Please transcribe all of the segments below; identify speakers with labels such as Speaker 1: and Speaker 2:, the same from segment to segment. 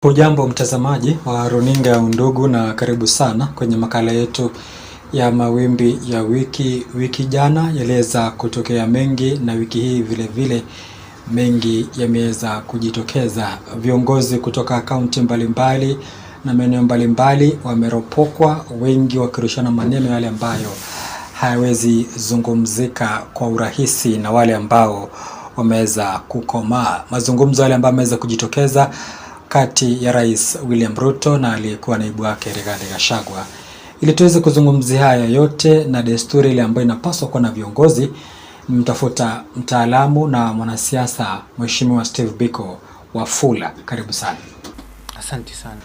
Speaker 1: Hujambo mtazamaji wa runinga ya Undugu na karibu sana kwenye makala yetu ya Mawimbi ya Wiki. Wiki jana yaliweza kutokea mengi na wiki hii vile vile mengi yameweza kujitokeza. Viongozi kutoka kaunti mbalimbali na maeneo mbalimbali wameropokwa, wengi wakirushana maneno yale ambayo hayawezi zungumzika kwa urahisi na wale ambao wameweza kukomaa. Mazungumzo yale ambayo yameweza kujitokeza kati ya Rais William Ruto na aliyekuwa naibu wake Rigathi Gachagua. Ili tuweze kuzungumzia haya yote na desturi ile ambayo inapaswa kuwa na viongozi, mtafuta mtaalamu na mwanasiasa Mheshimiwa Steve Biko wa Fula. Karibu sana.
Speaker 2: Asante sana.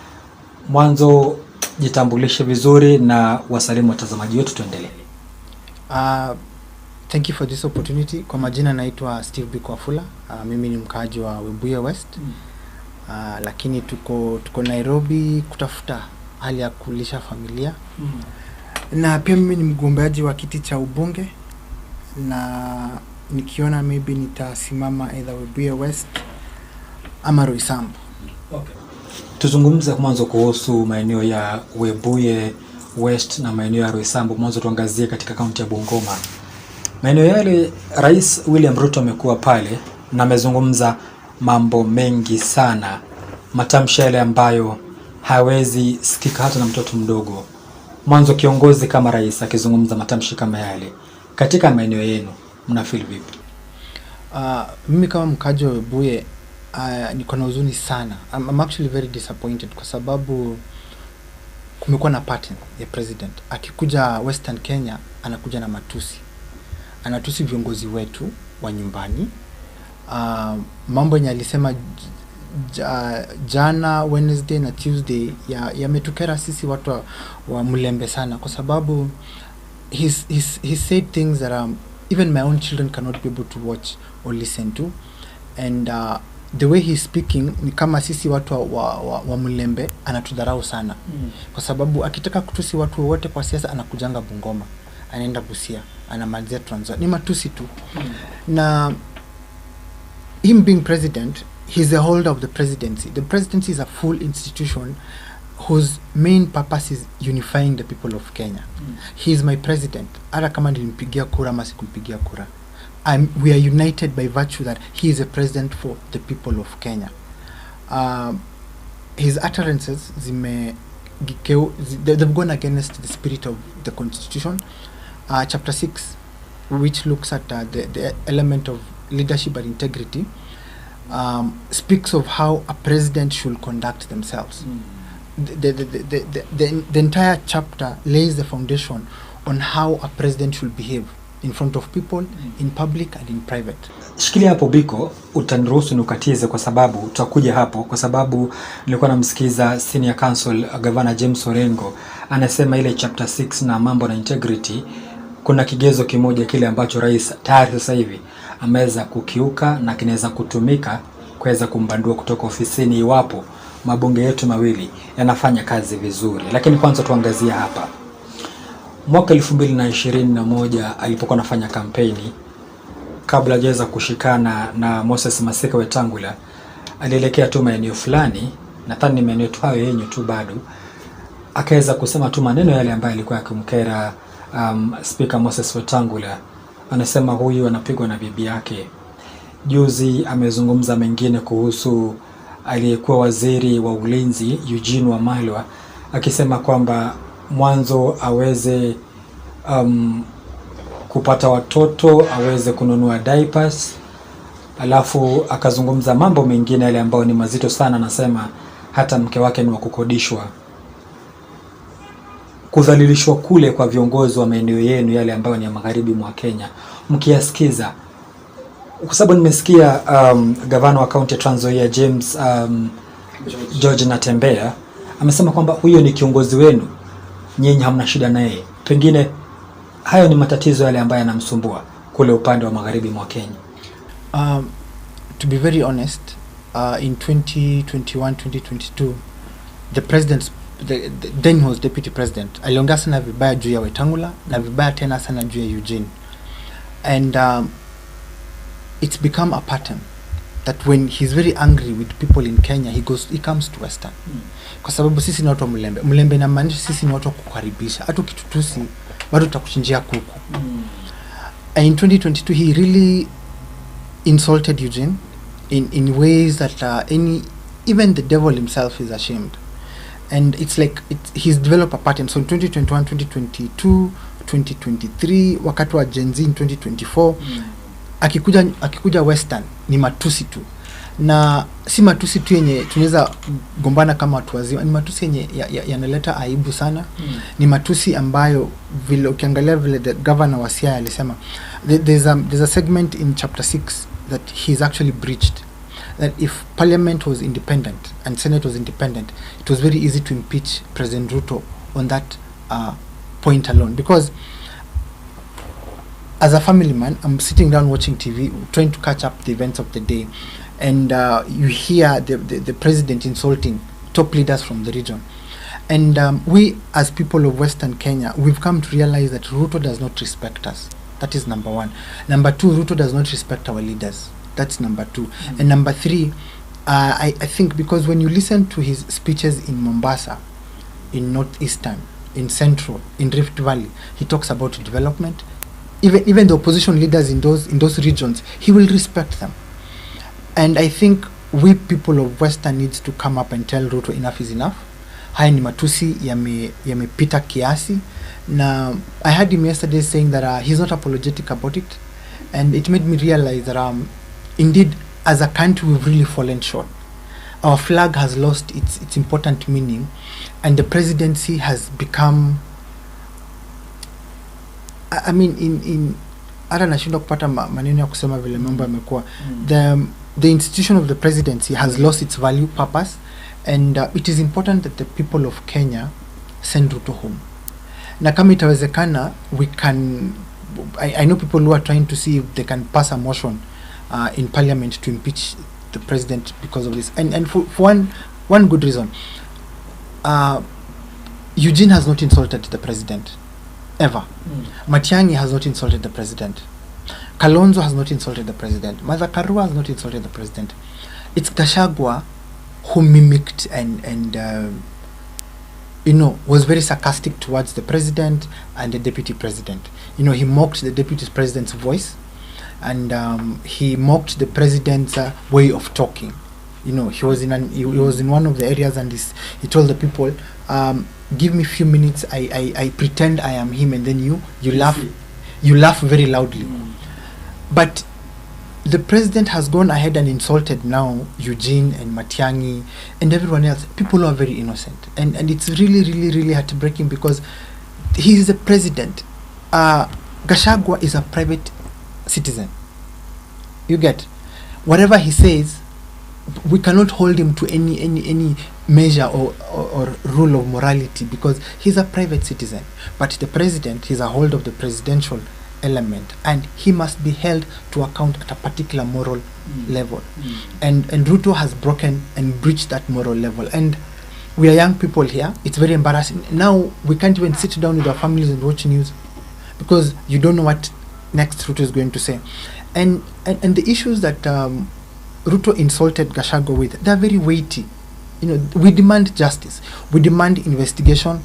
Speaker 1: Mwanzo jitambulishe vizuri na wasalimu watazamaji wetu, tuendelee.
Speaker 2: Thank you for this opportunity. Kwa majina naitwa Steve Biko wa Fula. Mimi ni mkaaji wa Webuye West. Lakini tuko Nairobi kutafuta hali ya kulisha familia. Na pia mimi ni mgombeaji wa kiti cha ubunge, na nikiona maybe nitasimama either Webuye West ama Roysambu.
Speaker 1: Okay. Tuzungumze mwanzo kuhusu maeneo ya Webuye West na maeneo ya Roysambu. Mwanzo tuangazie katika kaunti ya Bungoma. Maeneo yale Rais William Ruto amekuwa pale na amezungumza mambo mengi sana, matamshi yale ambayo hawezi sikika hata na mtoto mdogo. Mwanzo kiongozi kama rais akizungumza matamshi kama yale, katika maeneo yenu mna feel vipi?
Speaker 2: Mimi kama mkaji wa Webuye niko na huzuni sana. I'm actually very disappointed kwa sababu kumekuwa na pattern ya president akikuja Western Kenya anakuja na matusi. Anatusi viongozi wetu wa nyumbani. Mambo yenye alisema jana Wednesday na Tuesday yametukera sisi watu wa Mlembe sana, kwa sababu he said things that even my own children cannot be able to watch or listen to, and the way he's speaking ni kama sisi watu wa Mlembe anatudharau sana. Kwa sababu akitaka kutusi watu wote kwa siasa anakujanga Bungoma, anaenda Busia, anamalizia Trans Nzoia, ni matusi tu. Na him being president, he's the holder of the presidency. The presidency is a full institution whose main purpose is unifying the people of Kenya. He is my president. Hata kama nilimpigia kura ama sikumpigia kura, we are united by virtue that he is a president for the people of Kenya. His utterances they've gone against the spirit of the constitution. Chapter 6, which looks at the element of leadership and integrity, speaks of how a president should conduct themselves. The entire chapter lays the foundation on how a president should behave in front of people, in public and in private.
Speaker 1: Shikilia hapo Biko, utaniruhusu nikatize kwa sababu tutakuja hapo, kwa sababu nilikuwa namsikiza Senior Counsel Governor James Orengo anasema ile chapter 6 na mambo na integrity, kuna kigezo kimoja kile ambacho rais tayari sasa hivi ameweza kukiuka na kinaweza kutumika kuweza kumbandua kutoka ofisini iwapo mabunge yetu mawili yanafanya kazi vizuri. Lakini kwanza tuangazie hapa. Mwaka 2021 alipokuwa anafanya kampeni, kabla hajaweza kushikana na Moses Masika Wetangula, alielekea tu maeneo fulani, nadhani maeneo tu hayo yenye tu bado, akaweza kusema tu maneno yale ambayo alikuwa yakimkera Speaker Moses Wetangula. Anasema huyu anapigwa na bibi yake. Juzi amezungumza mengine kuhusu aliyekuwa waziri wa ulinzi Eugene Wamalwa, akisema kwamba mwanzo aweze kupata watoto, aweze kununua diapers, alafu akazungumza mambo mengine yale ambayo ni mazito sana. Anasema hata mke wake ni wa kukodishwa. Kudhalilishwa kule kwa viongozi wa maeneo yenu yale ambayo ni ya magharibi mwa Kenya, mkiasikiza, kwa sababu nimesikia gavana wa kaunti ya Trans Nzoia James George Natembea amesema kwamba huyo ni kiongozi wenu, nyinyi hamna shida naye. Pengine hayo ni matatizo yale ambayo yanamsumbua kule upande wa magharibi mwa Kenya.
Speaker 2: To be very honest, in 2021-2022 the president, then he was deputy president, aliongea sana vibaya juu ya Wetangula na vibaya tena sana juu ya Eugene, and it's become a pattern that when he's very angry with people in Kenya, he comes to Western. Kwa sababu sisi ni watu wa Mlembe. Mlembe inamaanisha sisi ni watu wa kukaribisha. Hata ukitutusi bado tutakuchinjia kuku. And in 2022 he really insulted Eugene in ways that even the devil himself is ashamed. And it's like he's developed a pattern. So in 2021, 2022, 2023, wakati wa Gen Z in 2024, akikuja Western ni matusi tu. Na si matusi tu yenye tunaweza gombana kama watu wazima, ni matusi yenye yanaleta aibu sana. Ni matusi ambayo vile ukiangalia vile the governor wa Siaya alisema, there's a segment in chapter 6 that he's actually breached, that if parliament was independent and senate was independent, it was very easy to impeach President Ruto on that point alone. Because as a family man, I'm sitting down watching TV, trying to catch up the events of the day, and you hear the president insulting top leaders from the region. And we as people of Western Kenya, we've come to realize that Ruto does not respect us. That is number one. Number two, Ruto does not respect our leaders. That's number two. And number three, I think because when you listen to his speeches in Mombasa, in Northeastern, in Central, in Rift Valley, he talks about development. Even the opposition leaders in those regions, he will respect them. And I think we people of Western needs to come up and tell Ruto enough is enough. Haya ni matusi yamepita kiasi. Na I heard him yesterday saying that he's not apologetic about it, and it made me realize that indeed as a country we've really fallen short. Our flag has lost its important meaning, and the presidency has become, I mean, in hata nashindwa kupata maneno ya kusema vile mambo yamekuwa. The institution of the presidency has lost its value, purpose, and it is important that the people of Kenya send Ruto home. Na kama itawezekana, we can, I know people who are trying to see if they can pass a motion in parliament to impeach the president because of this, and for one good reason. Eugene has not insulted the president ever. Matiang'i has not insulted the president. Kalonzo has not insulted the president. Martha Karua has not insulted the president. It's Gachagua who mimicked and was very sarcastic towards the president and the deputy president. He mocked the deputy president's voice, and he mocked the president's way of talking. He was in one of the areas, and he told the people, give me a few minutes, I pretend I am him, and then you laugh very loudly. But the president has gone ahead and insulted now Eugene and Matiang'i and everyone else, people who are very innocent, and it's really, really, really heartbreaking because he is the president. Gachagua is a private citizen. You get whatever he says, we cannot hold him to any measure or rule of morality because he's a private citizen. But the president, he's a hold of the presidential element, and he must be held to account at a particular moral level. And Ruto has broken and breached that moral level. And we are young people here. It's very embarrassing. Now we can't even sit down with our families and watch news because you don't know what next Ruto is going to say. And the issues that Ruto insulted Gachagua with, they're very weighty. We demand justice. We demand investigation.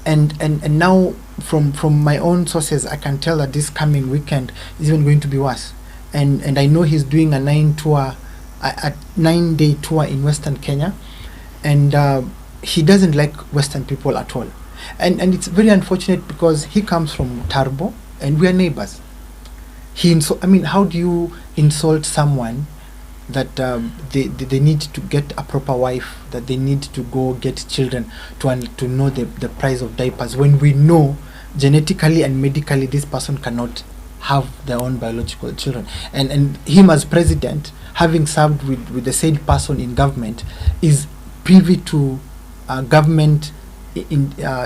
Speaker 2: And now from my own sources, I can tell that this coming weekend is even going to be worse. And I know he's doing a 9-day tour in Western Kenya, and he doesn't like Western people at all. And it's very unfortunate because he comes from Tarbo, and we are neighbors. How do you insult someone that they need to get a proper wife, that they need to go get children to know the price of diapers, when we know genetically and medically this person cannot have their own biological children, and him as president, having served with the said person in government, is privy to government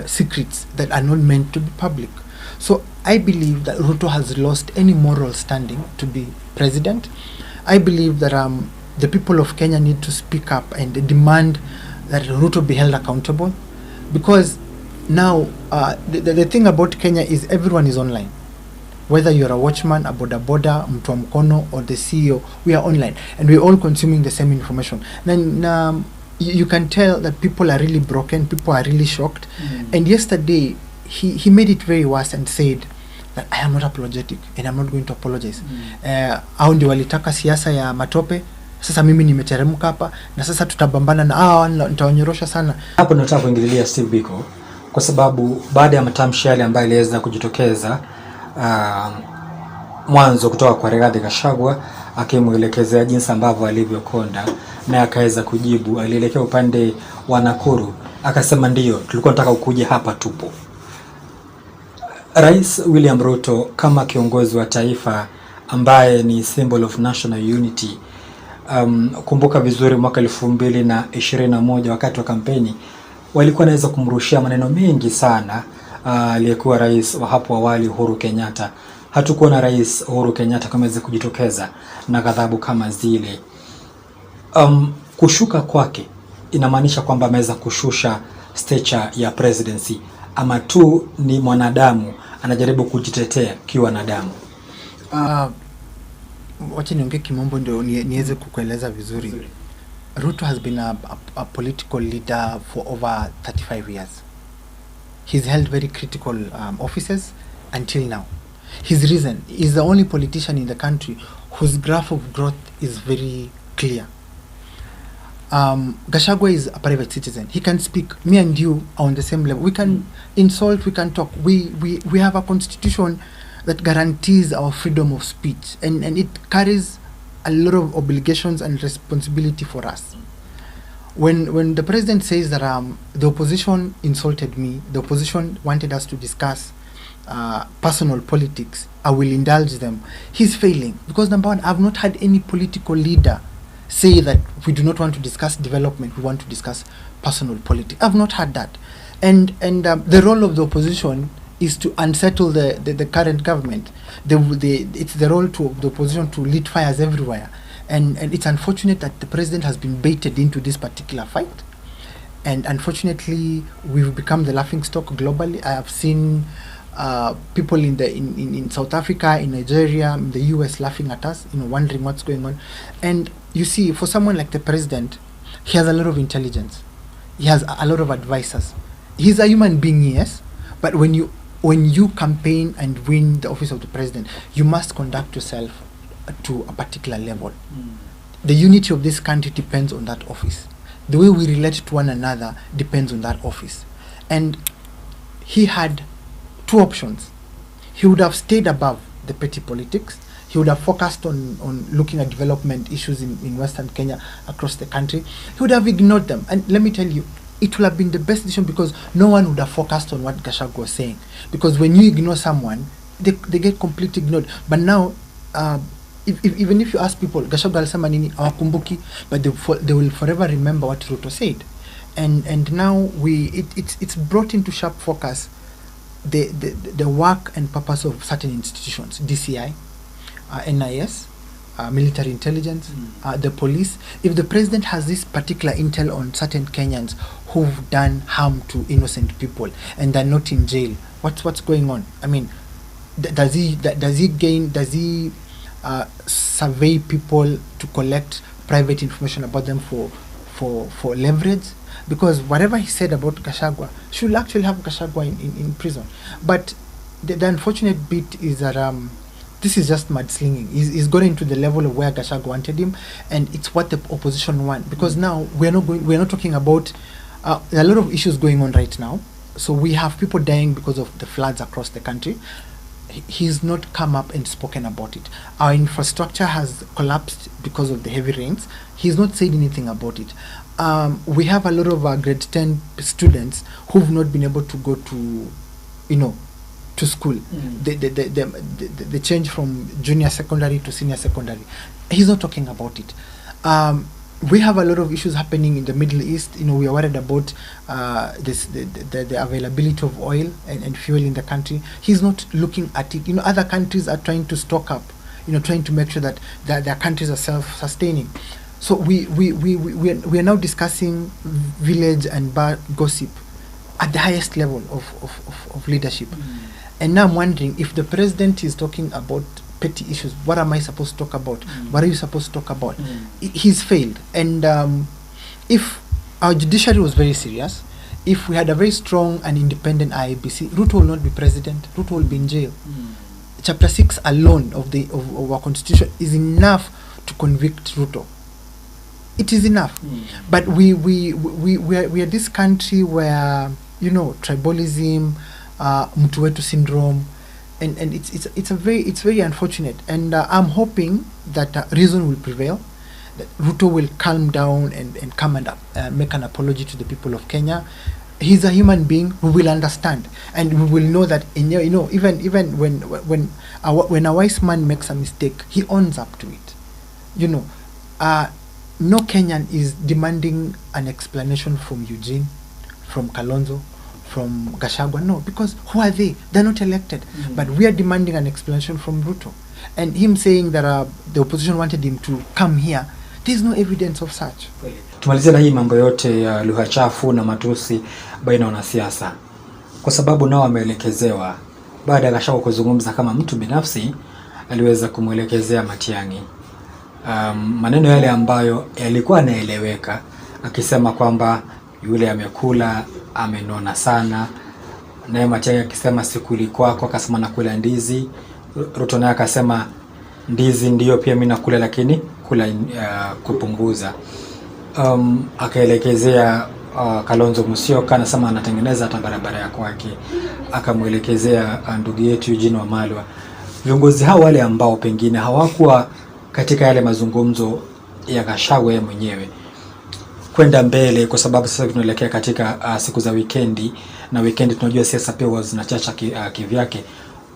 Speaker 2: secrets that are not meant to be public. So I believe that Ruto has lost any moral standing to be president. I believe that the people of Kenya need to speak up and demand that Ruto be held accountable, because now the thing about Kenya is everyone is online. Whether you're a watchman, a boda boda, mtu wa mkono, or the CEO, we are online and we're all consuming the same information. Then you can tell that people are really broken, people are really shocked. And yesterday he made it very worse and said that I am not apologetic and I'm not going to apologize. Au ndio walitaka siasa ya matope, sasa mimi nimeteremka hapa na sasa tutabambana na nitaonyorosha sana.
Speaker 1: Hapo nataka kuingililia Steve Biko kwa sababu baada ya matamshi yale ambayo iliweza kujitokeza mwanzo kutoka kwa Rigathi Gachagua akimwelekezea jinsi ambavyo alivyokonda, na akaweza kujibu. Alielekea upande wa Nakuru akasema ndio tulikuwa tunataka ukuje hapa tupo. Rais William Ruto kama kiongozi wa taifa ambaye ni symbol of national unity, kumbuka vizuri mwaka 2021 wakati wa kampeni walikuwa naweza kumrushia maneno mengi sana aliyekuwa rais wa hapo awali Uhuru Kenyatta. Hatukuwa na rais Uhuru Kenyatta kama aweze kujitokeza na ghadhabu kama zile. Kushuka kwake inamaanisha kwamba ameweza kushusha stature ya presidency, ama tu ni mwanadamu anajaribu kujitetea kiwanadamu?
Speaker 2: Wacha niongee kimombo ndio niweze kukueleza vizuri. Ruto has been a political leader for over 35 years. He's held very critical offices until now. His reason is the only politician in the country whose graph of growth is very clear. Gachagua is a private citizen. He can speak. Me and you are on the same level. We can insult, we can talk. We have a constitution that guarantees our freedom of speech, and it carries a lot of obligations and responsibility for us. When the president says that the opposition insulted me, the opposition wanted us to discuss personal politics, I will indulge them, he's failing. Because number one, I've not had any political leader say that we do not want to discuss development, we want to discuss personal politics. I've not had that. And the role of the opposition is to unsettle the current government. It's the role of the opposition to lit fires everywhere. And it's unfortunate that the president has been baited into this particular fight. And unfortunately, we've become the laughingstock globally. I have seen people in South Africa, in Nigeria, in the US laughing at us, wondering what's going on. And you see, for someone like the president, he has a lot of intelligence. He has a lot of advisors. He's a human being, yes, but when you campaign and win the office of the president, you must conduct yourself to a particular level. The unity of this country depends on that office. The way we relate to one another depends on that office. And he had two options. He would have stayed above the petty politics. He would have focused on looking at development issues in Western Kenya, across the country. He would have ignored them. And let me tell you, it would have been the best decision, because no one would have focused on what Gachagua was saying. Because when you ignore someone, they get completely ignored. But now, even if you ask people, Gachagua alisema nini, hawakumbuki, but they will forever remember what Ruto said. And now it's brought into sharp focus the work and purpose of certain institutions, DCI, NIS, military intelligence, the police. If the president has this particular intel on certain Kenyans who've done harm to innocent people and they're not in jail, what's going on? I mean, does he survey people to collect private information about them for leverage? Because whatever he said about Gachagua should actually have Gachagua in prison. But the unfortunate bit is that this is just mudslinging. He's got into the level of where Gachagua wanted him, and it's what the opposition want. Because now we're not talking about there are a lot of issues going on right now. So we have people dying because of the floods across the country. He's not come up and spoken about it. Our infrastructure has collapsed because of the heavy rains. He's not said anything about it. We have a lot of grade 10 students who've not been able to go to school. The change from junior secondary to senior secondary. He's not talking about it. We have a lot of issues happening in the Middle East. We are worried about the availability of oil and fuel in the country. He's not looking at it. Other countries are trying to stock up, trying to make sure that their countries are self-sustaining. So we are now discussing village and bar gossip at the highest level of leadership. And now I'm wondering, if the president is talking about petty issues, what am I supposed to talk about? What are you supposed to talk about? He's failed. And if our judiciary was very serious, if we had a very strong and independent IEBC, Ruto will not be president. Ruto will be in jail. Chapter 6 alone of our constitution is enough to convict Ruto. It is enough. But we are this country where, you know, tribalism, mtu wetu syndrome, and it's very unfortunate. And I'm hoping that reason will prevail, that Ruto will calm down and come and make an apology to the people of Kenya. He's a human being who will understand, and we will know that, you know, even when a wise man makes a mistake, he owns up to it. You know, no Kenyan is demanding an explanation from Eugene, from Kalonzo, from Gachagua. No, because who are they? They're not elected. But we are demanding an explanation from Ruto. And him saying that the opposition wanted him to come here, there's no evidence of such.
Speaker 1: Tumalizia na hii mambo yote ya lugha chafu na matusi baina ya wanasiasa, kwa sababu nao wameelekezewa. Baada ya Gachagua kuzungumza kama mtu binafsi, aliweza kumwelekezea Matiang'i maneno yale ambayo yalikuwa yanaeleweka, akisema kwamba yule amekula amenona sana, naye Matiang'i akisema sikuli kwako, akasema nakula ndizi. Ruto naye akasema ndizi ndio pia mimi nakula, lakini kula kupunguza. Akaelekezea Kalonzo Musyoka, anasema anatengeneza hata barabara ya kwake. Akamuelekezea ndugu yetu Eugene Wamalwa. Viongozi hao wale ambao pengine hawakuwa katika yale mazungumzo ya Gachagua mwenyewe kwenda mbele, kwa sababu sasa tunaelekea katika siku za weekendi, na weekendi tunajua siasa pia zinachacha kivyake,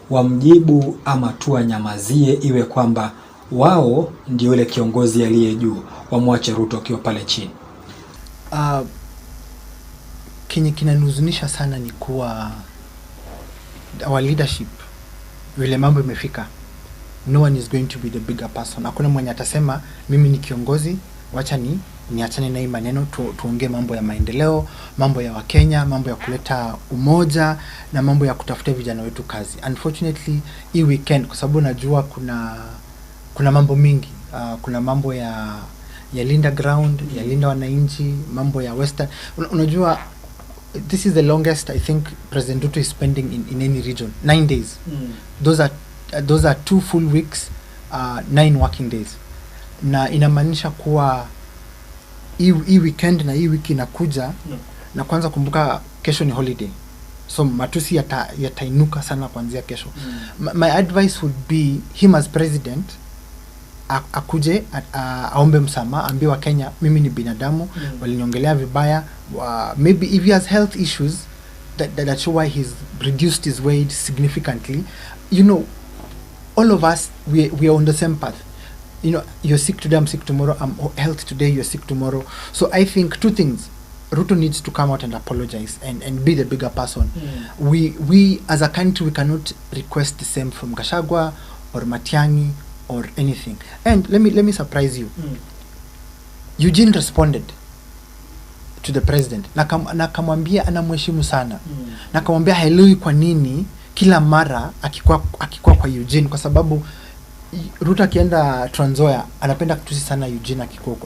Speaker 1: wamjibu ama tu anyamazie, iwe kwamba wao ndio ile kiongozi aliye juu, wamwache Ruto akiwa pale chini.
Speaker 2: Kinanuzunisha sana ni kuwa our leadership, vile mambo imefika, no one is going to be the bigger person. Hakuna mwenye atasema mimi ni kiongozi, wacha niachane na hii maneno, tuongee mambo ya maendeleo, mambo ya Wakenya, mambo ya kuleta umoja na mambo ya kutafuta vijana wetu kazi. Unfortunately, hii weekend, kwa sababu najua kuna mambo mingi, kuna mambo ya Linda Ground, ya Linda Wananchi, mambo ya Western. Unajua, this is the longest I think President Ruto is spending in any region, 9 days. Those are 2 full weeks, 9 working days. Na inamaanisha kuwa hii weekend na hii wiki inakuja, na kwanza kumbuka kesho ni holiday, so matusi yatainuka sana kuanzia kesho. My advice would be him as president, akuje aombe msamaha, ambie wa Kenya mimi ni binadamu, waliniongelea vibaya, maybe if he has health issues that show why he's reduced his weight significantly. You know, all of us, we are on the same path. You know, you're sick today, I'm sick tomorrow, I'm healthy today, you're sick tomorrow. So I think 2 things. Ruto needs to come out and apologize and be the bigger person. We as a country, we cannot request the same from Gachagua or Matiang'i or anything. And let me surprise you. Eugene responded to the president. Na kamwambia anamheshimu sana. Na kamwambia haelewi kwa nini kila mara akikuwa kwa Eugene, kwa sababu Ruto akienda Trans Nzoia anapenda kutusi sana Eugene akikuwa.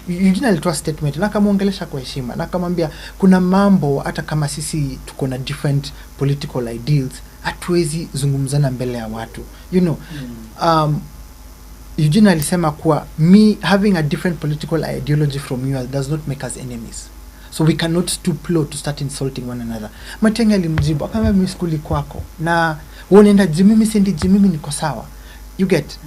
Speaker 2: Eugene alitoa statement na kamaongelesha kwa heshima, na kamwambia kuna mambo hata kama sisi tuko na different political ideals hatuwezi zungumzana mbele ya watu. You know, Eugene alisema kuwa me having a different political ideology from you does not make us enemies. So we cannot stoop low to start insulting one another. Matiang'i alimjibu akamwambia mimi sikuli kwako, na wewe unaenda gym, mimi siendi gym, mimi niko sawa. You get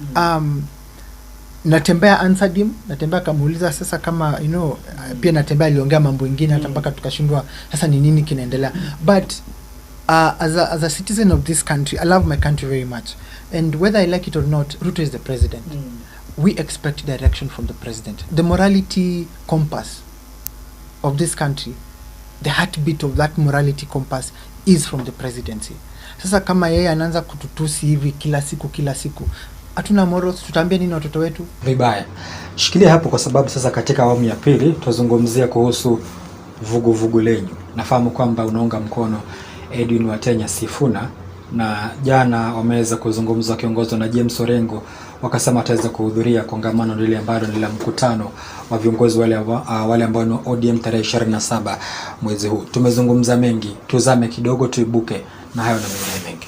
Speaker 2: Natembea answered him, Natembea kamuuliza sasa kama, you know, pia Natembea aliongea mambo mengine hata mpaka tukashindwa sasa ni nini kinaendelea. But as a citizen of this country, I love my country very much, and whether I like it or not, Ruto is the president. We expect direction from the president. The morality compass of this country, the heartbeat of that morality compass is from the presidency. Sasa kama yeye anaanza kututusi hivi kila siku, hatuna morals, tutaambia nini watoto wetu?
Speaker 1: Vibaya. Shikilia hapo, kwa sababu sasa katika awamu ya pili tutazungumzia kuhusu vuguvugu lenyu. Nafahamu kwamba unaunga mkono Edwin Watenya Sifuna na jana wameweza kuzungumza kiongozwa na James Orengo, wakasema ataweza kuhudhuria kongamano lile ambalo ni la mkutano wa viongozi wale ambao ni ODM tarehe 27 mwezi huu. Tumezungumza mengi, tuzame kidogo tuibuke na hayo na mengine mengi.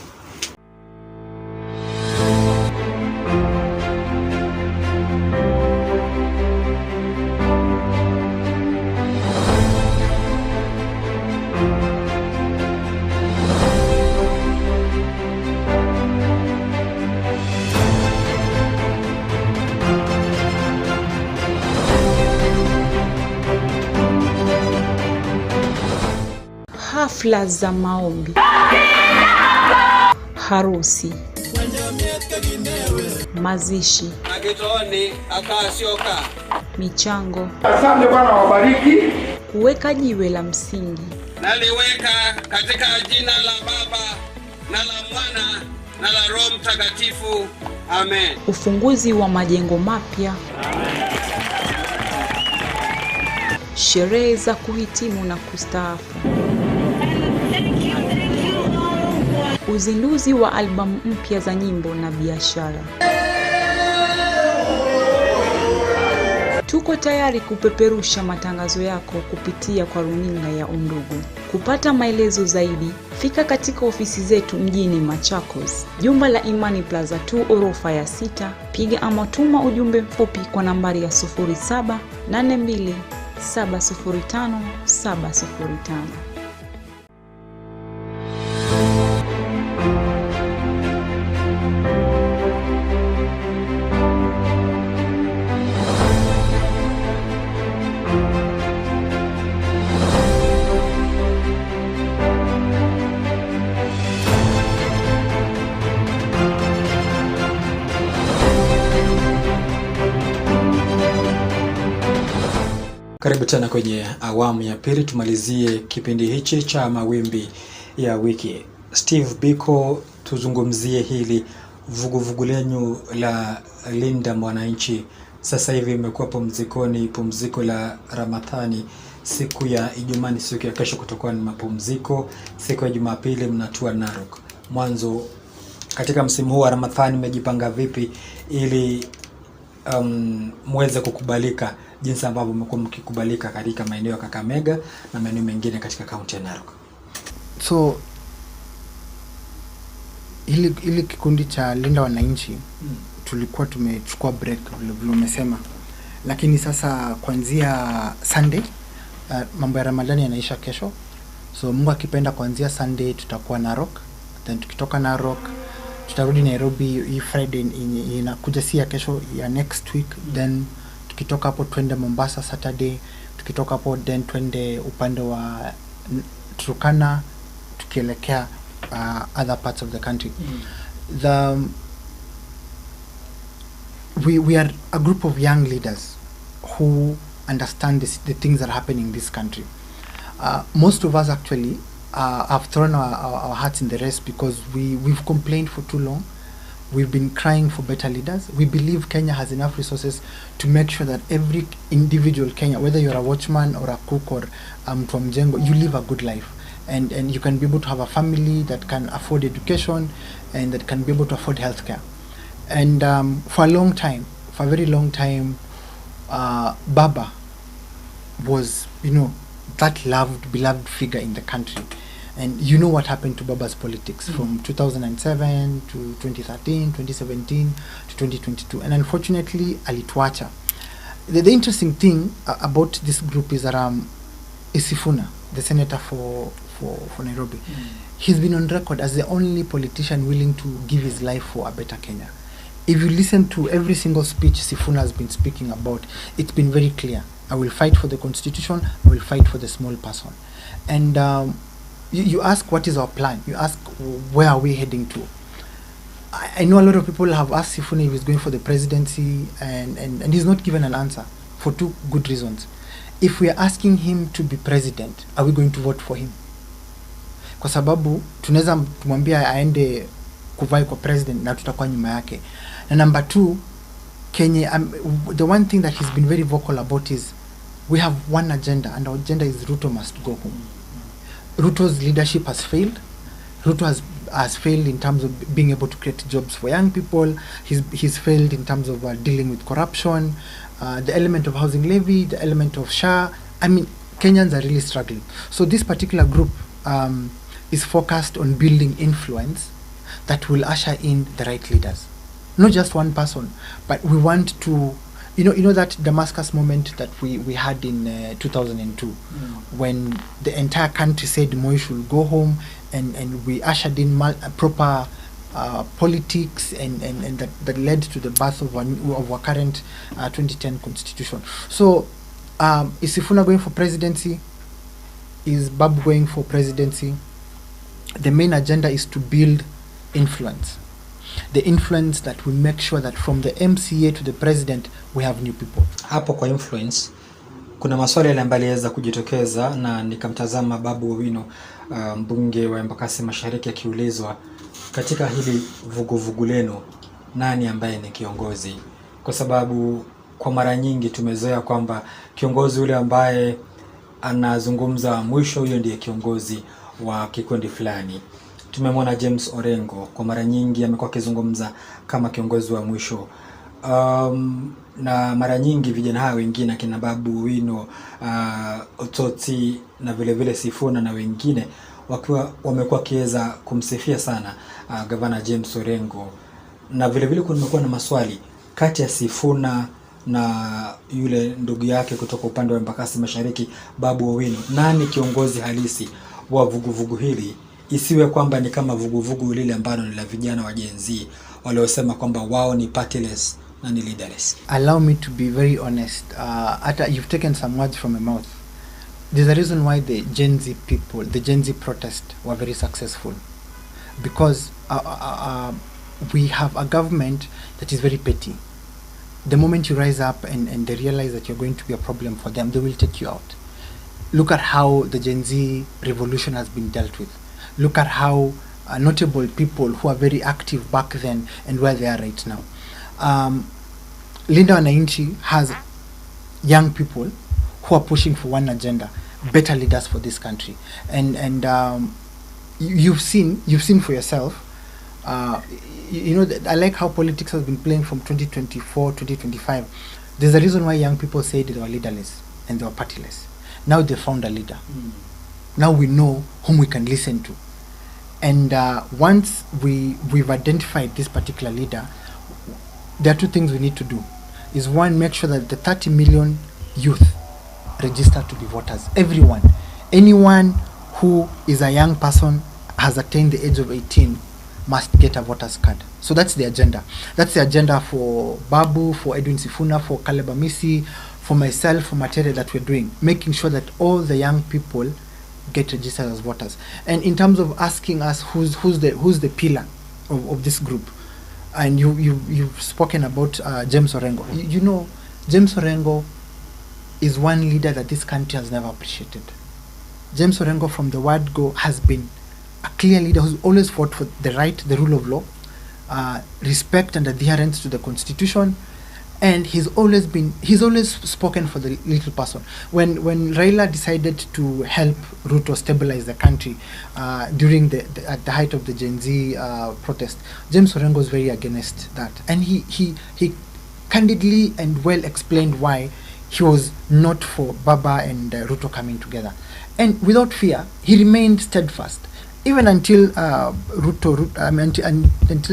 Speaker 3: Hafla za maombi, harusi, mazishi, michango,
Speaker 4: asante Bwana wabariki,
Speaker 3: kuweka jiwe la msingi.
Speaker 4: naliweka katika jina la Baba na la Mwana na la Roho Mtakatifu. Amen.
Speaker 3: Ufunguzi wa majengo mapya, sherehe za kuhitimu na kustaafu, uzinduzi wa albamu mpya za nyimbo na biashara. Tuko tayari kupeperusha matangazo yako kupitia kwa runinga ya Undugu. Kupata maelezo zaidi, fika katika ofisi zetu mjini Machakos, jumba la Imani Plaza 2 orofa ya 6. Piga ama tuma ujumbe mfupi kwa nambari ya 0782705705.
Speaker 1: Karibu tena kwenye awamu ya pili, tumalizie kipindi hichi cha Mawimbi ya Wiki. Steve Biko, tuzungumzie hili vuguvugu lenyu la Linda Mwananchi. Sasa hivi imekuwa pumziko la Ramadhani. Siku ya Ijumaa, siku ya kesho kutakuwa ni mapumziko. Siku ya Jumapili mnatua Narok. Mwanzo katika msimu huu wa Ramadhani mmejipanga vipi ili muweze kukubalika jinsi ambavyo mmekuwa mkikubalika katika maeneo ya Kakamega na maeneo mengine katika kaunti ya Narok?
Speaker 2: So ili kikundi cha Linda Wananchi tulikuwa tumechukua break vile umesema, lakini sasa kuanzia Sunday mambo ya Ramadhani yanaisha kesho, so Mungu akipenda kuanzia Sunday tutakuwa Narok, then tukitoka Narok tutarudi Nairobi hii Friday inakuja, si ya kesho, ya next week. Then tukitoka hapo twende Mombasa Saturday, tukitoka hapo then twende upande wa Turkana tukielekea other parts of the country. We are a group of young leaders who understand the things that are happening in this country. Most of us actually have thrown our hearts in the race because we've complained for too long. We've been crying for better leaders. We believe Kenya has enough resources to make sure that every individual Kenya, whether you're a watchman or a cook or from Jengo, you live a good life. And you can be able to have a family that can afford education and that can be able to afford healthcare. And for a very long time, Baba was, that beloved figure in the country. And you know what happened to Baba's politics from 2007 to 2013, 2017 to 2022. And unfortunately, alituacha. The interesting thing about this group is that Sifuna, the senator for Nairobi, he's been on record as the only politician willing to give his life for a better Kenya. If you listen to every single speech Sifuna has been speaking about, it's been very clear. I will fight for the constitution, I will fight for the small person. And you ask what is our plan, you ask where are we heading to. I know a lot of people have asked Sifuna if he's going for the presidency, and he's not given an answer for two good reasons. If we are asking him to be president, are we going to vote for him? Kwa sababu tunaweza tumwambia aende kuvai kwa president na tutakuwa nyuma yake. Na number two, Kenya, the one thing that he's been very vocal about is we have one agenda, and our agenda is Ruto must go home. Ruto's leadership has failed. Ruto has failed in terms of being able to create jobs for young people. He's failed in terms of dealing with corruption, the element of housing levy, the element of SHA. I mean, Kenyans are really struggling. So this particular group is focused on building influence that will usher in the right leaders. Not just one person, but we want to, you know that Damascus moment that we had in 2002, when the entire country said Moi should go home, and we ushered in proper politics, and that led to the birth of our current 2010 constitution. So is Sifuna going for presidency? Is Babu going for presidency? The main agenda is to build influence. The influence that will make sure that from the MCA to the president we have new people.
Speaker 1: Hapo kwa influence kuna maswali yale ambayo yaliweza kujitokeza, na nikamtazama Babu Owino, mbunge wa Embakasi Mashariki, akiulizwa katika hili vuguvugu lenu nani ambaye ni kiongozi, kwa sababu kwa mara nyingi tumezoea kwamba kiongozi yule ambaye anazungumza mwisho, huyo ndiye kiongozi wa kikundi fulani. Tumemwona James Orengo kwa mara nyingi amekuwa akizungumza kama kiongozi wa mwisho. Na mara nyingi vijana hao wengine kina Babu Owino, Ototi na vile vile Sifuna na wengine wakiwa wamekuwa kiweza kumsifia sana Gavana James Orengo. Na vile vile kumekuwa na maswali kati ya Sifuna na yule ndugu yake kutoka upande wa Embakasi Mashariki, Babu Owino, nani kiongozi halisi wa vuguvugu hili, isiwe kwamba ni kama vuguvugu lile ambalo ni la vijana wa Gen Z waliosema kwamba wao ni partyless na ni leaderless.
Speaker 2: Allow me to be very honest. You've taken some words from my mouth. There's a reason why the Gen Z people, the Gen Z protest were very successful. Because we have a government that is very petty. The moment you rise up and they realize that you're going to be a problem for them, they will take you out. Look at how the Gen Z revolution has been dealt with. Look at how notable people who are very active back then and where they are right now. Linda Wananchi has young people who are pushing for one agenda, better leaders for this country. And you've seen for yourself. I like how politics has been playing from 2024, 2025. There's a reason why young people said they were leaderless and they were partyless. Now they found a leader. Now we know whom we can listen to. And once we've identified this particular leader, there are two things we need to do. Is one, make sure that the 30 million youth register to be voters. Everyone. Anyone who is a young person, has attained the age of 18, must get a voter's card. So that's the agenda. That's the agenda for Babu, for Edwin Sifuna, for Caleb Amisi, for myself, for Matere, that we're doing. Making sure that all the young people get registered as voters. And in terms of asking us who's the pillar of this group, and you've spoken about James Orengo. You know, James Orengo is one leader that this country has never appreciated. James Orengo from the word go has been a clear leader who's always fought for the right, the rule of law, respect and adherence to the constitution, and he's always spoken for the little person. When Raila decided to help Ruto stabilize the country during at the height of the Gen Z protest, James Orengo was very against that, and he candidly and well explained why he was not for Baba and Ruto coming together, and without fear he remained steadfast. Even until until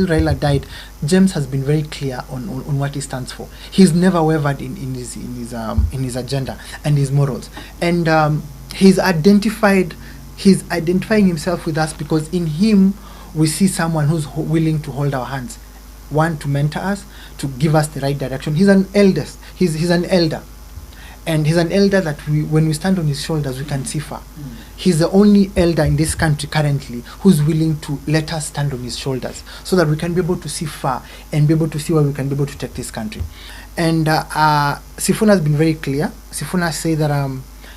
Speaker 2: Raila died, James has been very clear on what he stands for. He's never wavered in his agenda and his morals. And he's identifying himself with us because in him we see someone who's willing to hold our hands, one, to mentor us, to give us the right direction. He's an eldest. He's an elder. And he's an elder that when we stand on his shoulders, we can see far. He's the only elder in this country currently who's willing to let us stand on his shoulders so that we can be able to see far and be able to see where we can be able to take this country. And Sifuna has been very clear. Sifuna said that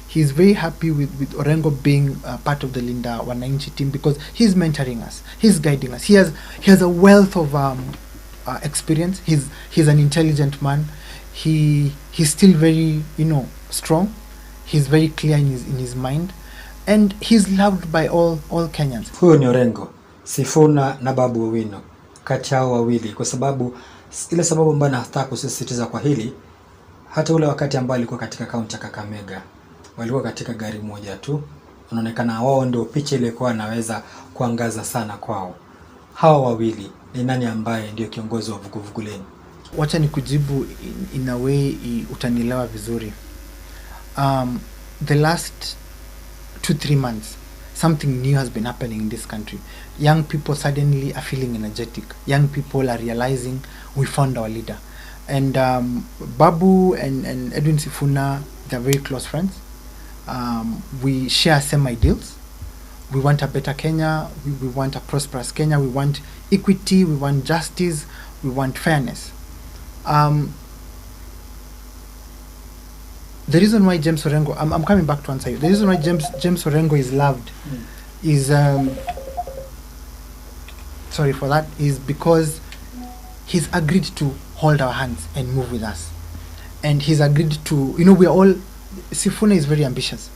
Speaker 2: he's very happy with Orengo being part of the Linda Wananchi team because he's mentoring us, he's guiding us. He has a wealth of experience. He's an intelligent man. He's still very strong. He's very clear in his mind, and he's loved by all Kenyans.
Speaker 1: Huyo ni Orengo. Sifuna na Babu Owino, kati hao wawili, kwa sababu ile sababu ambayo nataka kusisitiza kwa hili, hata ule wakati ambao alikuwa katika kaunti ya Kakamega walikuwa katika gari moja tu, unaonekana wao ndio picha ile kwa anaweza kuangaza sana kwao. Hawa wawili ni nani ambaye ndio kiongozi wa vuguvugu lenu?
Speaker 2: Wacha nikujibu in a way utanielewa vizuri. The last 2-3 months something new has been happening in this country. Young people suddenly are feeling energetic. Young people are realizing we found our leader. And Babu and Edwin Sifuna, they're very close friends. We share same ideals. We want a better Kenya. We want a prosperous Kenya. We want equity. We want justice. We want fairness. The reason why James Orengo, I'm coming back to answer you. The reason why James Orengo is loved is, sorry for that, is because he's agreed to hold our hands and move with us. And he's agreed to, we are all, Sifuna is very ambitious.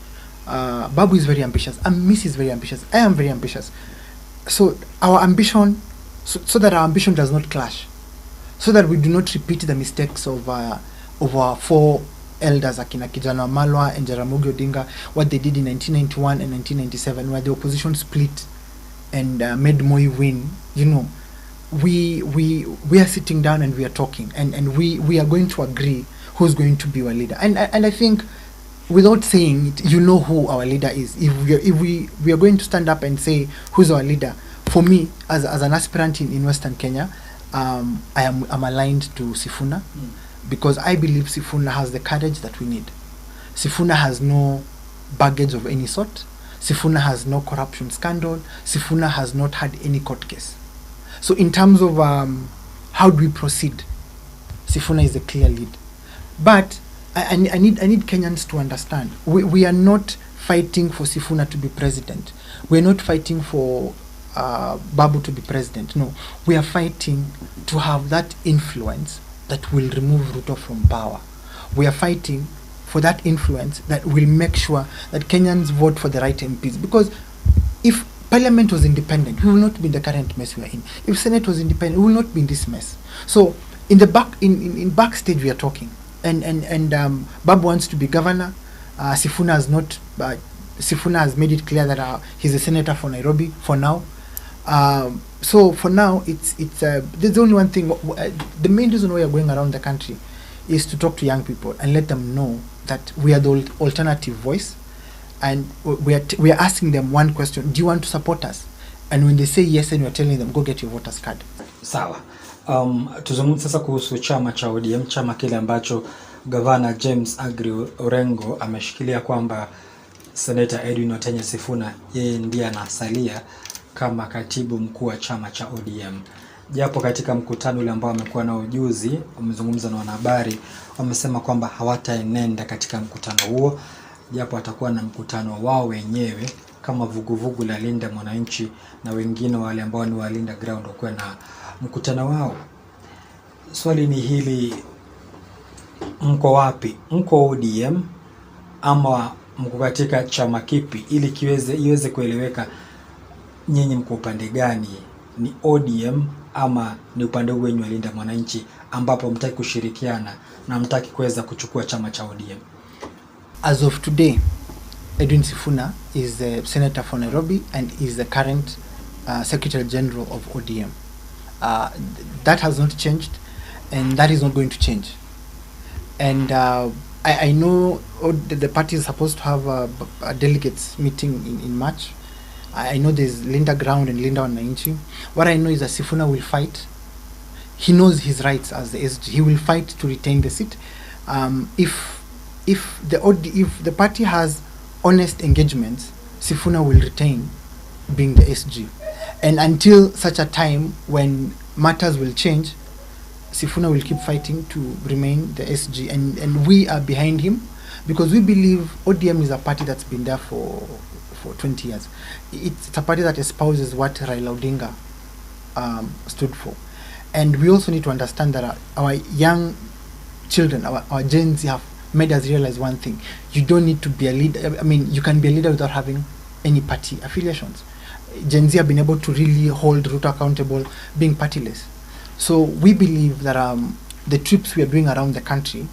Speaker 2: Babu is very ambitious. And Miss is very ambitious. I am very ambitious. So our ambition, so that our ambition does not clash, so that we do not repeat the mistakes of our four elders, Akina Kijana Wamalwa and Jaramogi Odinga, what they did in 1991 and 1997, where the opposition split and made Moi win. We are sitting down and we are talking, and we are going to agree who's going to be our leader. And I think, without saying it, who our leader is. If we are going to stand up and say who's our leader, for me, as an aspirant in Western Kenya, I'm aligned to Sifuna, because I believe Sifuna has the courage that we need. Sifuna has no baggage of any sort. Sifuna has no corruption scandal. Sifuna has not had any court case. So in terms of how do we proceed, Sifuna is a clear lead. But I need Kenyans to understand, we are not fighting for Sifuna to be president. We are not fighting for Babu to be president. No, we are fighting to have that influence that will remove Ruto from power. We are fighting for that influence that will make sure that Kenyans vote for the right MPs. Because if Parliament was independent, we will not be in the current mess we are in. If Senate was independent, we will not be in this mess. So in the backstage we are talking, and Babu wants to be governor. Sifuna has made it clear that he's a senator for Nairobi for now. So for now, there's only one thing. The main reason why we are going around the country is to talk to young people and let them know that we are the alternative voice, and we are asking them one question: do you want to support us? And when they say yes, and we are telling them, go get your voters card.
Speaker 1: Sawa. Tuzungumze sasa kuhusu chama cha ODM, chama kile ambacho Gavana James Agri Orengo ameshikilia kwamba Senator Edwin Otenye Sifuna yeye ndiye anasalia kama katibu mkuu wa chama cha ODM. Japo katika mkutano ule ambao amekuwa na ujuzi, wamezungumza na wanahabari, wamesema kwamba hawataenenda katika mkutano huo, japo atakuwa na mkutano wao wenyewe kama vuguvugu la Linda Mwananchi na wengine wale ambao ni walinda ground wakuwa na mkutano wao. Swali ni hili, mko wapi? Mko ODM ama mko katika chama kipi, ili iweze kueleweka nyinyi mko upande gani? Ni ODM ama ni upande wenyu wa Linda Mwananchi ambapo mtaki kushirikiana na mtaki kuweza kuchukua chama cha ODM?
Speaker 2: As of today, Edwin Sifuna is the senator for Nairobi and is the current Secretary General of ODM. That has not changed, and that is not going to change. And I know the party is supposed to have a delegates meeting in March. I know there's Linda Ground and Linda Wananchi. What I know is that Sifuna will fight. He knows his rights as the SG. He will fight to retain the seat. If the party has honest engagements, Sifuna will retain being the SG. And until such a time when matters will change, Sifuna will keep fighting to remain the SG. And we are behind him, because we believe ODM is a party that's been there for 20 years. It's a party that espouses what Raila Odinga stood for. And we also need to understand that our young children, our Gen Z have made us realize one thing: you don't need to be a leader. I mean, you can be a leader without having any party affiliations. Gen Z have been able to really hold Ruto accountable being partyless. So we believe that the trips we are doing around the country,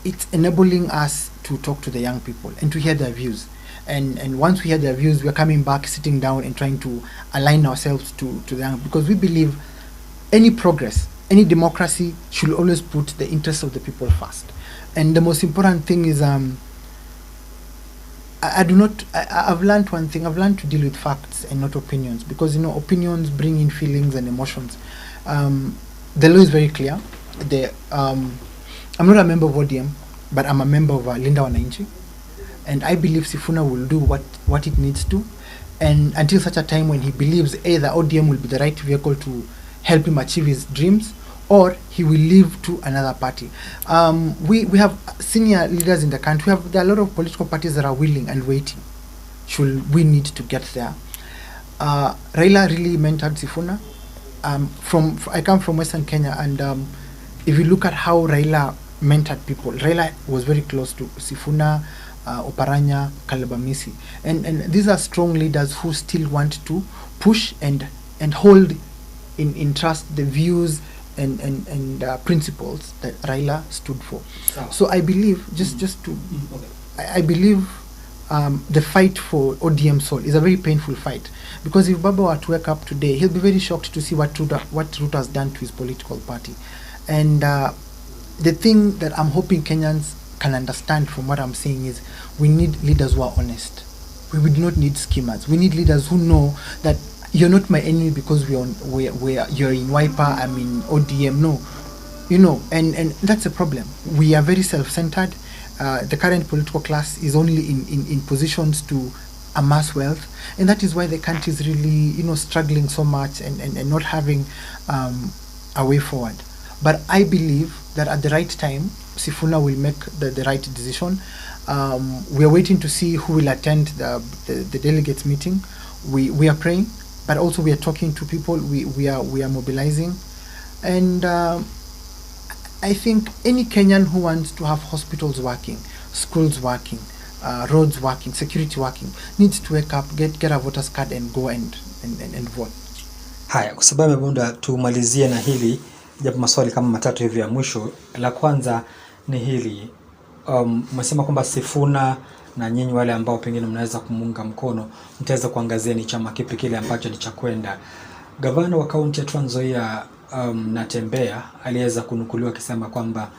Speaker 2: it's enabling us to talk to the young people and to hear their views. And once we hear their views, we're coming back, sitting down and trying to align ourselves to the young, because we believe any progress, any democracy should always put the interests of the people first. And the most important thing is I've learned one thing. I've learned to deal with facts and not opinions, because opinions bring in feelings and emotions. The law is very clear. I'm not a member of ODM, but I'm a member of Linda Wananchi, and I believe Sifuna will do what it needs to, and until such a time when he believes either ODM will be the right vehicle to help him achieve his dreams, or he will leave to another party. We have senior leaders in the country. There are a lot of political parties that are willing and waiting. Should we need to get there? Raila really mentored Sifuna. I come from Western Kenya, and if you look at how Raila mentored people, Raila was very close to Sifuna, Oparanya, Kalabamisi, and these are strong leaders who still want to push and hold in trust the views and principles that Raila stood for. So I believe I believe the fight for ODM soul is a very painful fight, because if Baba were to wake up today, he'll be very shocked to see what Ruto has done to his political party. And the thing that I'm hoping Kenyans can understand from what I'm saying is, we need leaders who are honest. We do not need schemers. We need leaders who know that you're not my enemy because you're in Wiper, I'm in ODM. No, and that's a problem. We are very self-centered. The current political class is only in positions to amass wealth, and that is why the country is really struggling so much and not having a way forward. But I believe that at the right time, Sifuna will make the right decision. We are waiting to see who will attend the delegates meeting. We are praying, but also we are talking to people. We are mobilizing, and I think any Kenyan who wants to have hospitals working, schools working, roads working, security working, needs to wake up, get a voter's card and go and vote.
Speaker 1: Haya, kwa sababu Mebunda, tumalizie na hili japo maswali kama matatu hivi ya mwisho. La kwanza ni hili, umesema kwamba Sifuna na nyinyi wale ambao pengine mnaweza kumunga mkono, mtaweza kuangazia ni chama kipi kile ambacho ni cha kwenda. Gavana wa kaunti ya Trans Nzoia Natembeya aliweza kunukuliwa akisema kwamba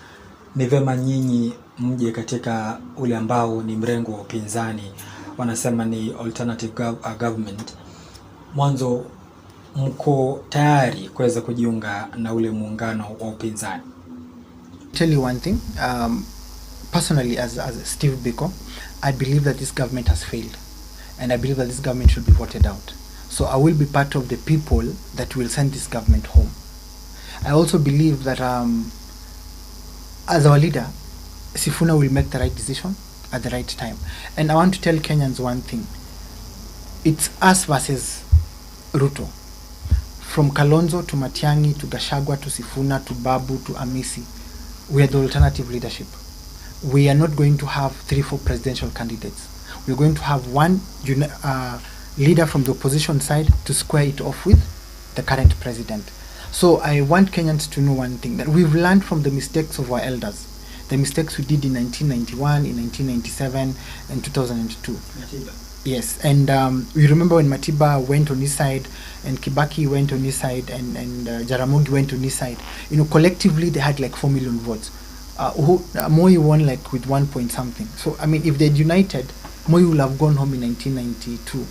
Speaker 1: ni vema nyinyi mje katika ule ambao ni mrengo wa upinzani, wanasema ni alternative government. Mwanzo mko tayari kuweza kujiunga na ule muungano wa upinzani?
Speaker 2: Tell you one thing, personally as Steve Biko, I believe that this government has failed, and I believe that this government should be voted out. So I will be part of the people that will send this government home. I also believe that as our leader, Sifuna will make the right decision at the right time. And I want to tell Kenyans one thing. It's us versus Ruto. From Kalonzo to Matiang'i to Gachagua to Sifuna to Babu to Amisi, we are the alternative leadership. We are not going to have 3-4 presidential candidates. We're going to have one leader from the opposition side to square it off with the current president. So I want Kenyans to know one thing, that we've learned from the mistakes of our elders, the mistakes we did in 1991, in 1997, and 2002. Matiba. Yes, and we remember when Matiba went on his side, and Kibaki went on his side, and Jaramogi went on his side. Collectively they had like 4 million votes. Moi won like with 1 point something. So I mean, if they'd united, Moi would have gone home in 1992.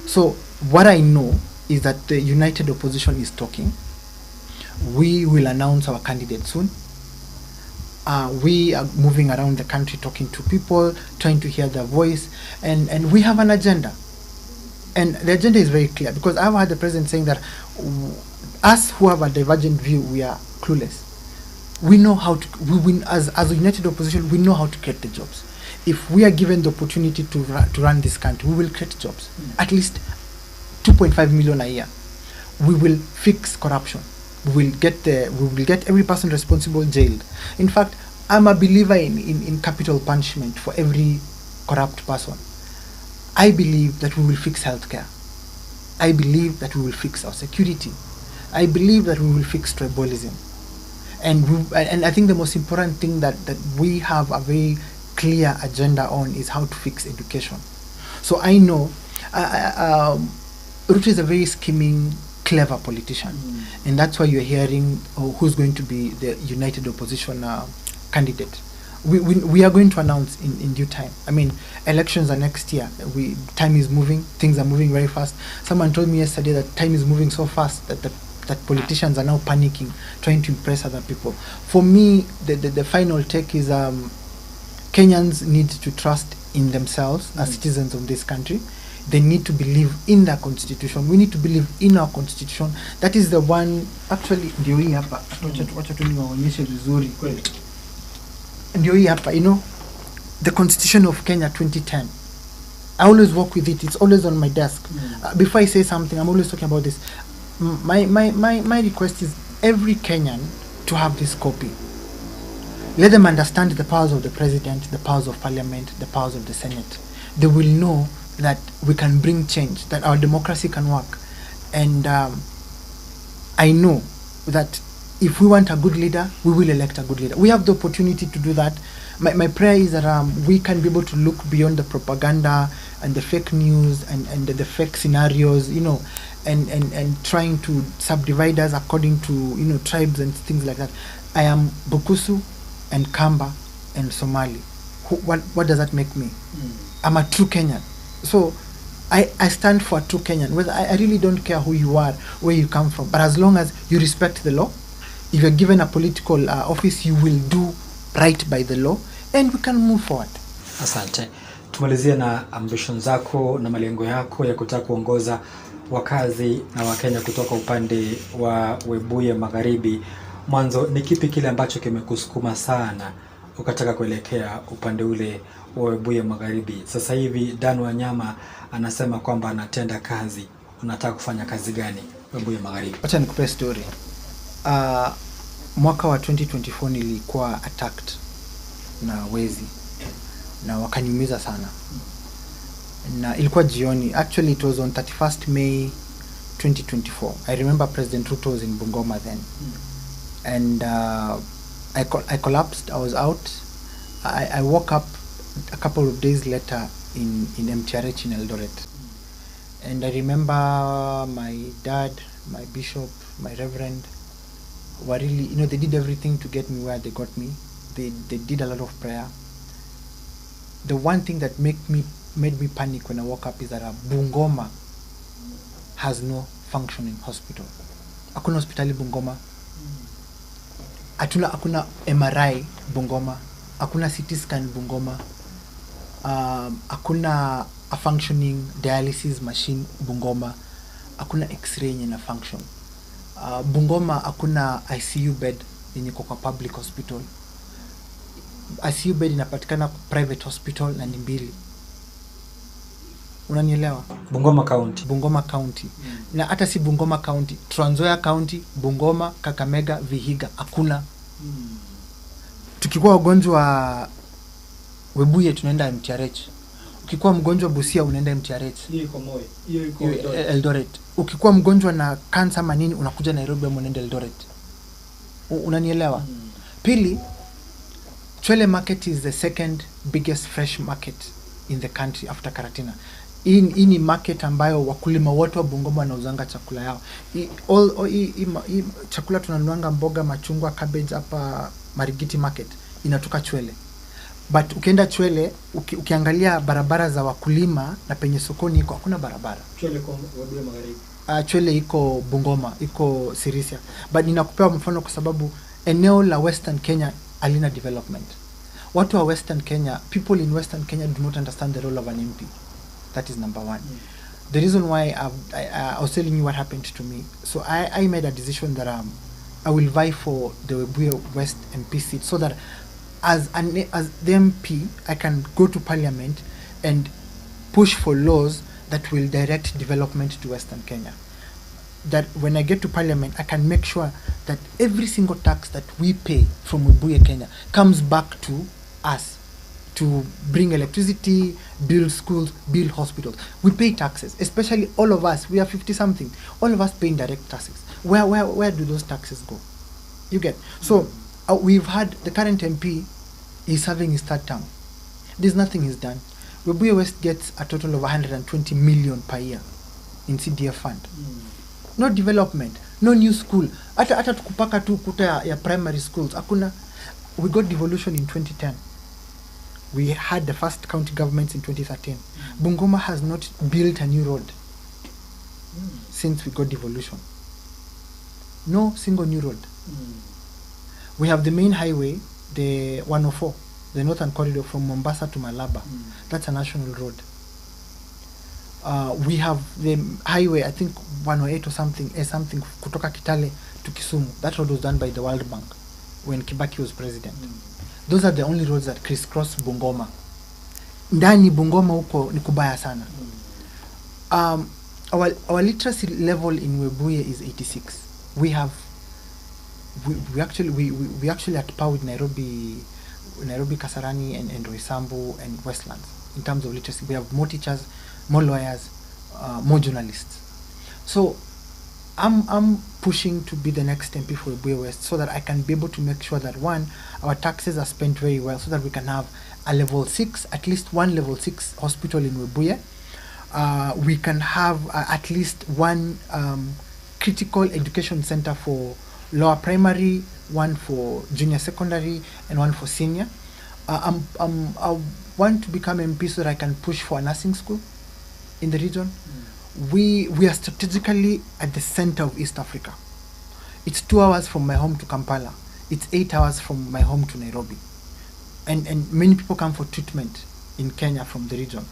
Speaker 2: So what I know is that the united opposition is talking. We will announce our candidate soon. We are moving around the country talking to people, trying to hear their voice, and we have an agenda. And the agenda is very clear, because I've heard the president saying that us who have a divergent view, we are clueless. We know how to, as a united opposition, we know how to create the jobs. If we are given the opportunity to run this country, we will create jobs. At least 2.5 million a year. We will fix corruption. We will get every person responsible jailed. In fact, I'm a believer in capital punishment for every corrupt person. I believe that we will fix healthcare. I believe that we will fix our security. I believe that we will fix tribalism. And I think the most important thing that we have a very clear agenda on is how to fix education. So I know Ruto is a very scheming, clever politician, and that's why you're hearing who's going to be the united opposition candidate. We are going to announce in due time. I mean, elections are next year. Time is moving. Things are moving very fast. Someone told me yesterday that time is moving so fast that politicians are now panicking, trying to impress other people. For me, the final take is Kenyans need to trust in themselves as citizens of this country. They need to believe in their constitution. We need to believe in our constitution. That is the one, actually, ndio hii hapa. Wacha tu niwaonyeshe vizuri. Ndio hii hapa, you know, the Constitution of Kenya 2010. I always work with it. It's always on my desk. Before I say something, I'm always talking about this. My request is every Kenyan to have this copy. Let them understand the powers of the president, the powers of parliament, the powers of the Senate. They will know that we can bring change, that our democracy can work. And I know that if we want a good leader, we will elect a good leader. We have the opportunity to do that. My prayer is that we can be able to look beyond the propaganda and the fake news and the fake scenarios, you know, and trying to subdivide us according to, you know, tribes and things like that. I am Bukusu and Kamba and Somali. What does that make me? I'm a true Kenyan. So I stand for a true Kenyan. Whether I really don't care who you are, where you come from, but as long as you respect the law, if you're given a political office, you will do right by the law, and we can move forward.
Speaker 1: Asante. Tumalizie na ambition zako na malengo yako ya kutaka kuongoza wakazi na Wakenya kutoka upande wa Webuye Magharibi. Mwanzo, ni kipi kile ambacho kimekusukuma sana ukataka kuelekea upande ule wa Webuye Magharibi? Sasa hivi Dan Wanyama anasema kwamba anatenda kazi. Unataka kufanya kazi gani Webuye Magharibi?
Speaker 2: Acha nikupe story. Mwaka wa 2024 nilikuwa attacked na wezi na wakaniumiza sana. Na ilikuwa jioni. Actually it was on 31st May 2024. I remember President Ruto was in Bungoma then. And I collapsed. I was out. I woke up a couple of days later in MTRH in Eldoret. And I remember my dad, my bishop, my reverend were really, you know, they did everything to get me where they got me. They did a lot of prayer. The one thing that made me panic when I woke up is that Bungoma has no functioning hospital. Hakuna hospitali Bungoma. Hakuna MRI Bungoma. Hakuna CT scan Bungoma. Hakuna a functioning dialysis machine Bungoma. Hakuna X-ray yenye na function. Bungoma hakuna ICU bed yenye kwa public hospital. ICU bed inapatikana private hospital na ni mbili. Unanielewa? Bungoma County. Na hata si Bungoma County, Trans Nzoia County, Bungoma, Kakamega, Vihiga hakuna. Tukikuwa wagonjwa Webuye tunaenda MTRH. Ukikuwa mgonjwa Busia unaenda MTRH.
Speaker 1: Hiyo iko Moi. Hiyo iko
Speaker 2: Eldoret. Ukikuwa mgonjwa na cancer manini unakuja Nairobi au unaenda Eldoret. Unanielewa? Pili, Chwele market is the second biggest fresh market in the country after Karatina. Hii ni market ambayo wakulima wote wa Bungoma wanauzanga chakula yao. Chakula tunanuanga mboga, machungwa, cabbage hapa Marigiti market inatoka Chwele. But ukienda Chwele, ukiangalia barabara za wakulima na penye sokoni iko hakuna barabara.
Speaker 1: Chwele kwa Webuye Magharibi.
Speaker 2: Chwele iko Bungoma, iko Sirisia. But ninakupea mfano kwa sababu eneo la Western Kenya halina development. Watu wa Western Kenya, people in Western Kenya do not understand the role of an MP. That is number one. The reason why I was telling you what happened to me. So I made a decision that I will vie for the Webuye West MP seat so that as the MP, I can go to Parliament and push for laws that will direct development to Western Kenya. That when I get to Parliament, I can make sure that every single tax that we pay from Webuye Kenya comes back to us, to bring electricity, build schools, build hospitals. We pay taxes, especially all of us. We are 50-something. All of us paying direct taxes. Where do those taxes go? You get? So we've had the current MP is serving his third term. There's nothing he's done. Webuye West gets a total of 120 million per year in CDF fund. No development, no new school. Hata tukupaka tu kuta ya primary schools. Akuna. We got devolution in 2010. We had the first county governments in 2013. Bungoma has not built a new road since we got devolution. No single new road. We have the main highway, the 104, the northern corridor from Mombasa to Malaba. That's a national road. We have the highway, I think 108 or something, kutoka Kitale to Kisumu. That road was done by the World Bank when Kibaki was president. Those are the only roads that crisscross Bungoma. Ndani Bungoma huko ni kubaya sana. Our literacy level in Webuye is 86. We actually at par with Nairobi, Kasarani and Roysambu and Westlands in terms of literacy. We have more teachers, more lawyers, more journalists. So I'm pushing to be the next MP for Webuye West so that I can be able to make sure that one, our taxes are spent very well so that we can have a level 6, at least one level 6 hospital in Webuye. We can have at least one critical education center for lower primary, one for junior secondary, and one for senior. I want to become MP so that I can push for a nursing school in the region. We are strategically at the center of East Africa. It's 2 hours from my home to Kampala. It's 8 hours from my home to Nairobi. And many people come for treatment in Kenya from the region.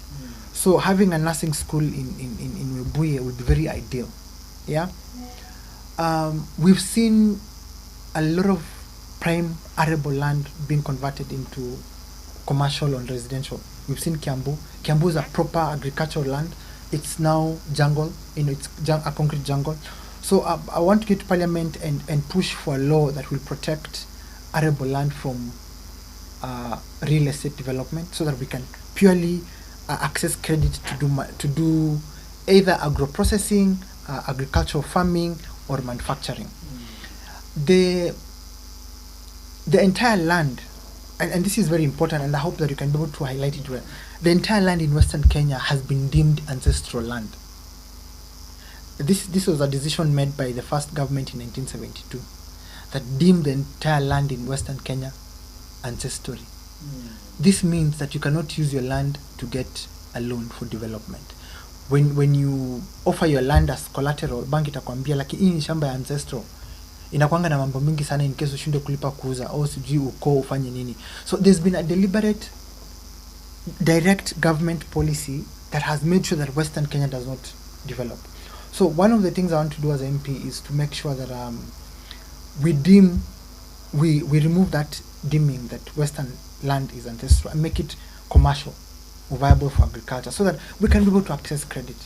Speaker 2: So having a nursing school in Webuye would be very ideal. Yeah. We've seen a lot of prime arable land being converted into commercial and residential. We've seen Kiambu. Kiambu is a proper agricultural land. It's now jungle, it's a concrete jungle. So I want to get to Parliament and push for a law that will protect arable land from real estate development, so that we can purely access credit to do either agro-processing, agricultural farming, or manufacturing. The entire land, and this is very important, and I hope that you can be able to highlight it well. The entire land in Western Kenya has been deemed ancestral land. This was a decision made by the first government in 1972 that deemed the entire land in Western Kenya ancestral. This means that you cannot use your land to get a loan for development. When you offer your land as collateral, bank itakwambia lakini hii ni shamba ya ancestral. Inakuanga na mambo mingi sana in case ushinde kulipa kuuza au sijui uko ufanye nini. So there's been a deliberate direct government policy that has made sure that Western Kenya does not develop. So one of the things I want to do as MP is to make sure that we remove that deeming that Western land is ancestral and make it commercial or viable for agriculture, so that we can be able to access credit.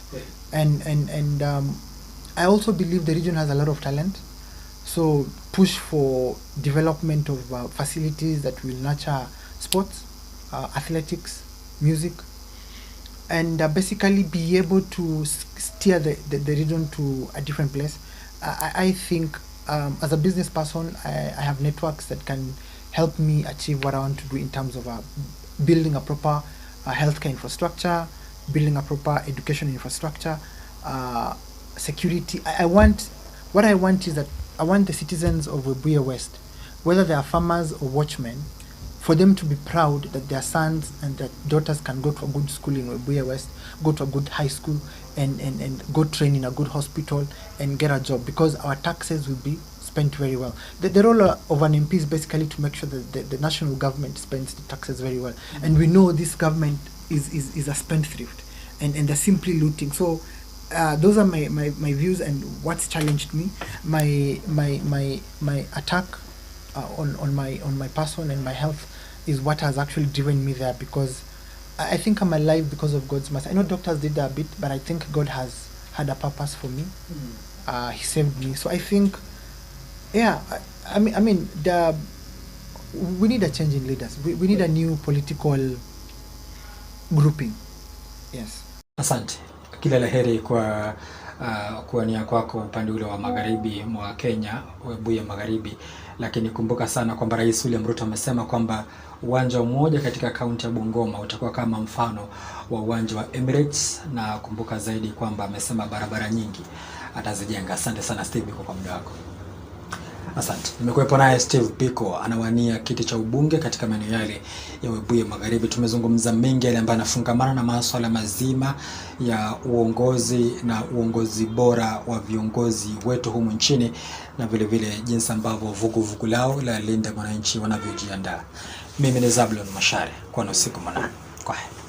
Speaker 2: And I also believe the region has a lot of talent. So push for development of facilities that will nurture sports, athletics, music, and basically be able to steer the region to a different place. I think as a business person, I have networks that can help me achieve what I want to do in terms of building a proper healthcare infrastructure, building a proper education infrastructure, security. What I want is that I want the citizens of Webuye West, whether they are farmers or watchmen, for them to be proud that their sons and their daughters can go to a good school in Webuye West, go to a good high school, and go train in a good hospital and get a job, because our taxes will be spent very well. The role of an MP is basically to make sure that the national government spends the taxes very well. And we know this government is a spendthrift, and they're simply looting. So those are my views and what's challenged me. My attack on my person and my health is what has actually driven me there, because I think I'm alive because of God's mercy. I know doctors did that a bit, but I think God has had a purpose for me. He saved me. So I think, yeah, I mean we need a change in leaders. We need a new political grouping. Yes.
Speaker 1: Asante. Kila la heri kwa kuwania kwako upande ule wa magharibi mwa Kenya, Webuye Magharibi. Lakini kumbuka sana kwamba Rais William Ruto amesema kwamba uwanja mmoja katika kaunti ya Bungoma utakuwa kama mfano wa uwanja wa Emirates, na kumbuka zaidi kwamba amesema barabara nyingi atazijenga. Asante sana Steve Biko kwa muda wako. Asante. Nimekuwepo naye Steve Biko, anawania kiti cha ubunge katika maeneo yale ya Webuye Magharibi. Tumezungumza mengi yale ambayo yanafungamana na masuala mazima ya uongozi na uongozi bora wa viongozi wetu humu nchini, na vile vile jinsi ambavyo vuguvugu lao la Linda Mwananchi wanavyojiandaa. Mimi ni Zablon Mashare. Kwa usiku mwanana. Kwa heri.